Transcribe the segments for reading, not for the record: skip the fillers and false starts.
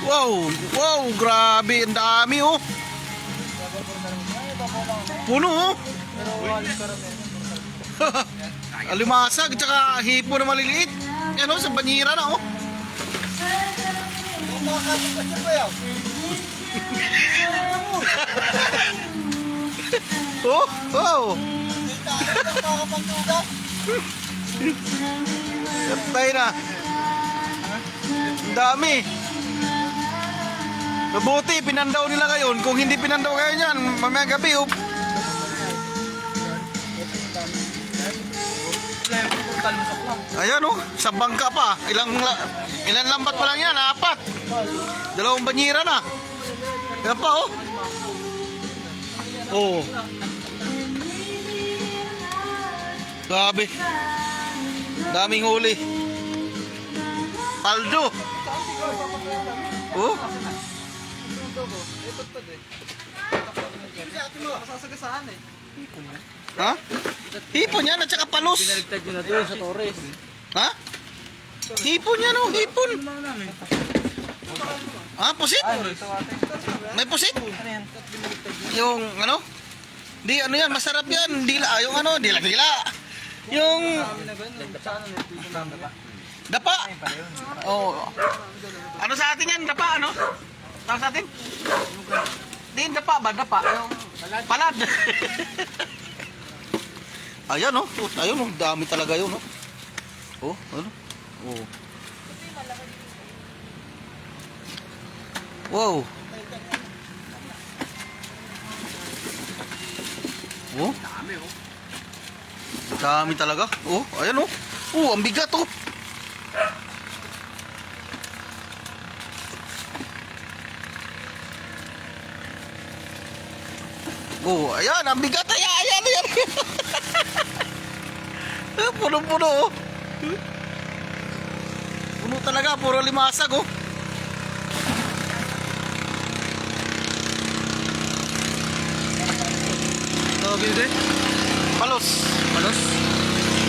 Wow, wow, grabe, ang dami oh. Puno oh. Alimasag, tsaka hipo na maliliit. Ano, sa banyera na oh. Oh, oh. Katay na. Ang dami. Mabuti, pinandaw nila ngayon. Kung hindi pinandaw kayo yan, mamaya gabi oh. Ayan oh, sa bangka pa. Ilan lambat pa lang yan? 4. 2 banyera na. Yan pa oh. Oh. Grabe. Daming huli. Paldo. Oh. Masasagasaan eh. Ha? Hipon yan at saka palos. Pinaligtad nyo na doon sa Torres. Ha? Hipon yan oh, hipon. Ha, pusit? May pusit? Ano yan? Yung ano? Di ano yan, masarap yan. Dila, yung ano, dila-dila. Yung dapa. Oh. Ano sa atin yan? Dapa ano? Tawag sa atin? Di dapa ba? Dapa. Yung palad. Ayan oh. Ayun oh, dami talaga yun oh. Oh, ano? Oh. Wow. Oh. Dami oh. Dami talaga. Oh, ayan oh. Oh, ang bigat oh. Oh, ayan, ang bigat. Ayan. Puno-puno oh. Puno talaga, puro limasag oh. Ito, gini palos. Palos?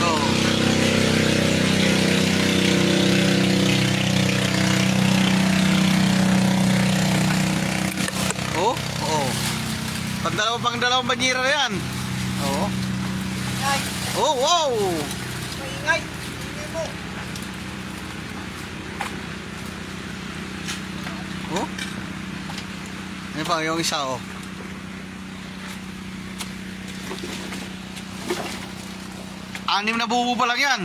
Oo. Oh, oo. Pang dalawang banyera na yan. Oo. Oh, wow. Maingay. Ingay mo. Oh. Yan pa, yung isa oh. Anim na bubo pa lang yan.